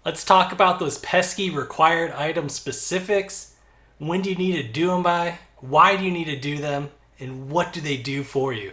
Let's talk about those pesky required item specifics. When do you need to do them by? Why do you need to do them? And what do they do for you?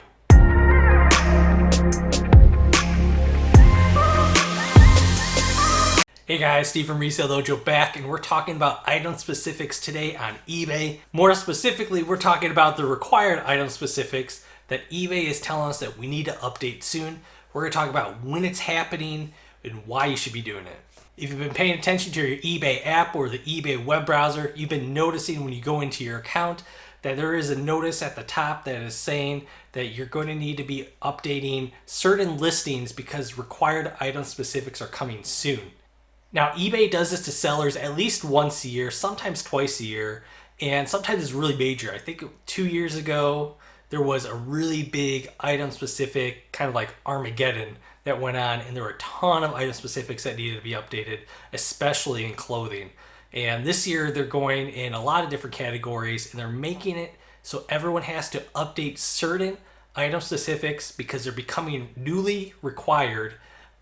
Hey guys, Steve from Resale Dojo back, and we're talking about item specifics today on eBay. More specifically, we're talking about the required item specifics that eBay is telling us that we need to update soon. We're going to talk about when it's happening and why you should be doing it. If you've been paying attention to your eBay app or the eBay web browser, you've been noticing when you go into your account that there is a notice at the top that is saying that you're going to need to be updating certain listings because required item specifics are coming soon. Now, eBay does this to sellers at least once a year, sometimes twice a year, and sometimes it's really major. I think 2 years ago, there was a really big item specific, kind of like Armageddon, that went on, and there were a ton of item specifics that needed to be updated, especially in clothing. And this year, they're going in a lot of different categories, and they're making it so everyone has to update certain item specifics because they're becoming newly required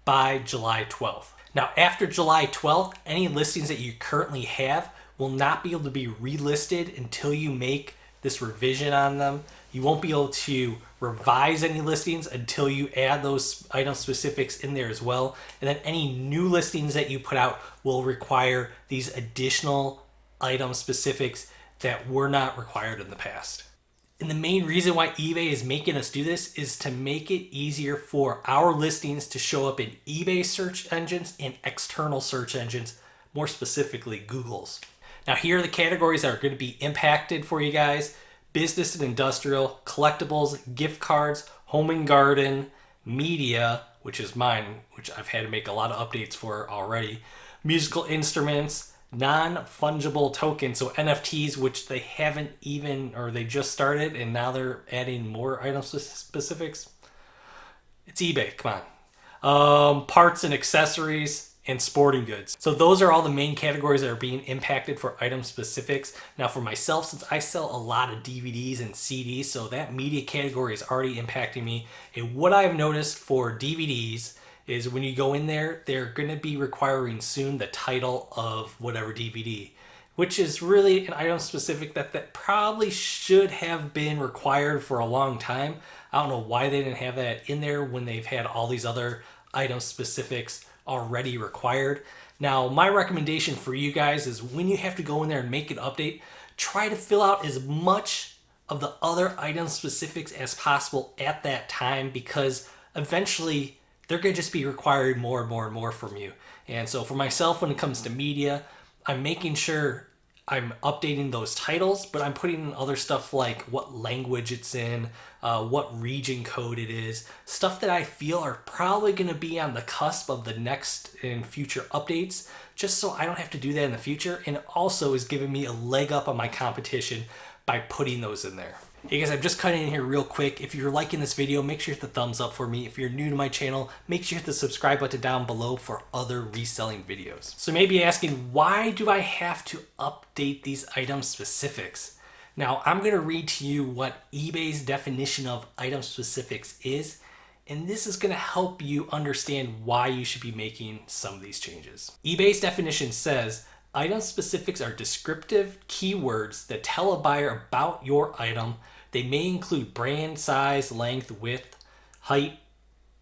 by July 12th. Now, after July 12th, any listings that you currently have will not be able to be relisted until you make this revision on them. You won't be able to revise any listings until you add those item specifics in there as well. And then any new listings that you put out will require these additional item specifics that were not required in the past. And the main reason why eBay is making us do this is to make it easier for our listings to show up in eBay search engines and external search engines, more specifically Google's. Now, here are the categories that are going to be impacted for you guys: business and industrial, collectibles, gift cards, home and garden, media, which is mine, which I've had to make a lot of updates for already, musical instruments, non-fungible tokens, so NFTs, which they haven't even, or they just started and now they're adding more item specifics. It's eBay, come on. Parts and accessories, and sporting goods. So those are all the main categories that are being impacted for item specifics. Now for myself, since I sell a lot of DVDs and CDs, so that media category is already impacting me. And what I've noticed for DVDs is when you go in there, they're going to be requiring soon the title of whatever DVD, which is really an item specific that probably should have been required for a long time. I don't know why they didn't have that in there when they've had all these other item specifics already required. Now, my recommendation for you guys is when you have to go in there and make an update, try to fill out as much of the other item specifics as possible at that time, because eventually they're going to just be requiring more and more and more from you. And so for myself, when it comes to media, I'm making sure I'm updating those titles, but I'm putting in other stuff like what language it's in, what region code it is, stuff that I feel are probably going to be on the cusp of the next and future updates, just so I don't have to do that in the future. And it also is giving me a leg up on my competition by putting those in there. Hey guys, I'm just cutting in here real quick. If you're liking this video, make sure you hit the thumbs up for me. If you're new to my channel, make sure you hit the subscribe button down below for other reselling videos. So maybe asking, why do I have to update these item specifics? Now, I'm going to read to you what eBay's definition of item specifics is, and this is going to help you understand why you should be making some of these changes. eBay's definition says, item specifics are descriptive keywords that tell a buyer about your item. They may include brand, size, length, width, height,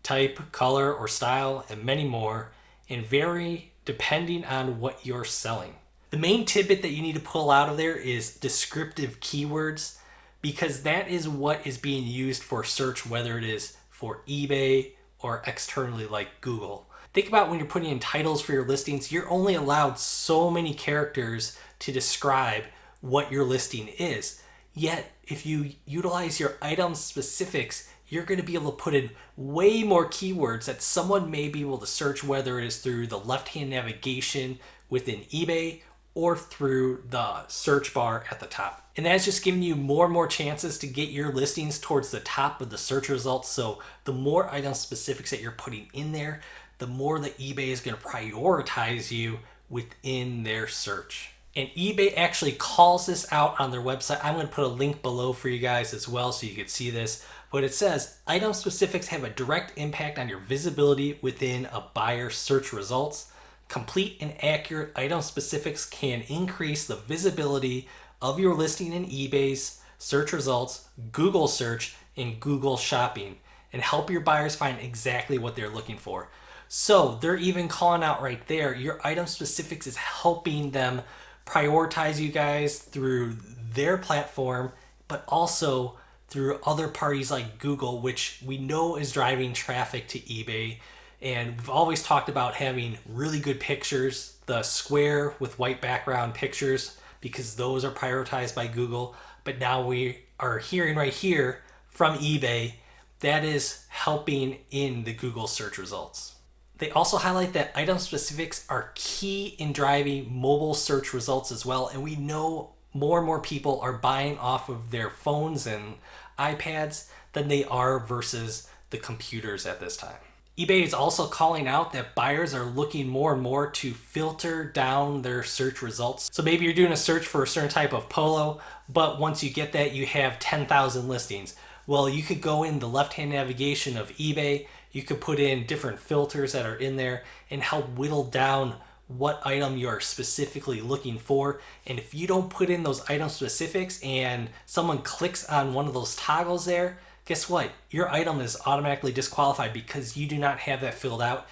type, color, or style, and many more, and vary depending on what you're selling. The main tidbit that you need to pull out of there is descriptive keywords, because that is what is being used for search, whether it is for eBay or externally like Google. Think about when you're putting in titles for your listings, you're only allowed so many characters to describe what your listing is. Yet, if you utilize your item specifics, you're going to be able to put in way more keywords that someone may be able to search, whether it is through the left-hand navigation within eBay or through the search bar at the top. And that's just giving you more and more chances to get your listings towards the top of the search results. So the more item specifics that you're putting in there, the more that eBay is going to prioritize you within their search. And eBay actually calls this out on their website. I'm going to put a link below for you guys as well so you can see this. But it says, item specifics have a direct impact on your visibility within a buyer's search results. Complete and accurate item specifics can increase the visibility of your listing in eBay's search results, Google search, and Google shopping, and help your buyers find exactly what they're looking for. So they're even calling out right there, your item specifics is helping them prioritize you guys through their platform, but also through other parties like Google, which we know is driving traffic to eBay. And we've always talked about having really good pictures, the square with white background pictures, because those are prioritized by Google. But now we are hearing right here from eBay that is helping in the Google search results. They also highlight that item specifics are key in driving mobile search results as well. And we know more and more people are buying off of their phones and iPads than they are versus the computers at this time. eBay is also calling out that buyers are looking more and more to filter down their search results. So maybe you're doing a search for a certain type of polo, but once you get that, you have 10,000 listings. Well, you could go in the left-hand navigation of eBay, you could put in different filters that are in there and help whittle down what item you're specifically looking for. And if you don't put in those item specifics and someone clicks on one of those toggles there, guess what? Your item is automatically disqualified because you do not have that filled out,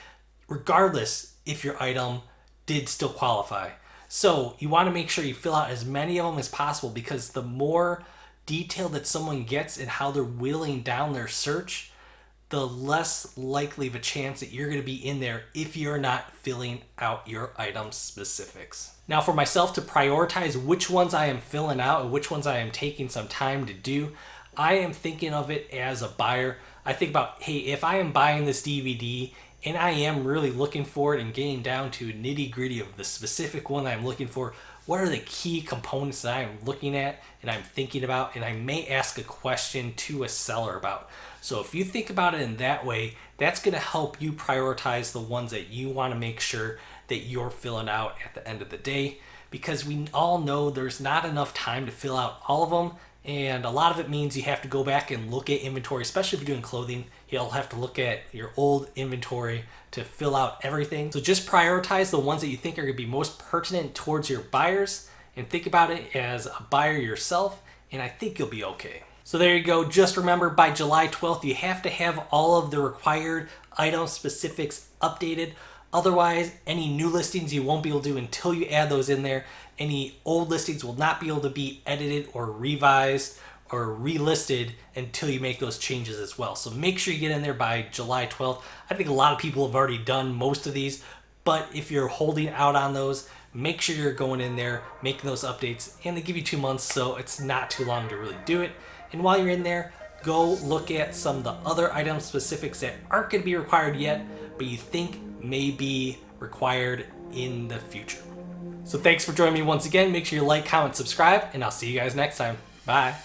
regardless if your item did still qualify. So you want to make sure you fill out as many of them as possible, because the more detail that someone gets and how they're whittling down their search, the less likely of a chance that you're going to be in there if you're not filling out your item specifics. Now, for myself to prioritize which ones I am filling out and which ones I am taking some time to do, I am thinking of it as a buyer. I think about, hey, if I am buying this DVD and I am really looking for it and getting down to nitty gritty of the specific one that I'm looking for, what are the key components that I am looking at and I'm thinking about, and I may ask a question to a seller about. So if you think about it in that way, that's going to help you prioritize the ones that you want to make sure that you're filling out at the end of the day, because we all know there's not enough time to fill out all of them. And a lot of it means you have to go back and look at inventory, especially if you're doing clothing. You'll have to look at your old inventory to fill out everything. So just prioritize the ones that you think are going to be most pertinent towards your buyers, and think about it as a buyer yourself, and I think you'll be okay. So there you go. Just remember, by July 12th, you have to have all of the required item specifics updated. Otherwise, any new listings you won't be able to do until you add those in there. Any old listings will not be able to be edited or revised or relisted until you make those changes as well. So make sure you get in there by July 12th. I think a lot of people have already done most of these, but if you're holding out on those, make sure you're going in there, making those updates, and they give you 2 months, so it's not too long to really do it. And while you're in there, go look at some of the other item specifics that aren't going to be required yet, but you think may be required in the future. So thanks for joining me once again. Make sure you like, comment, subscribe, and I'll see you guys next time. Bye.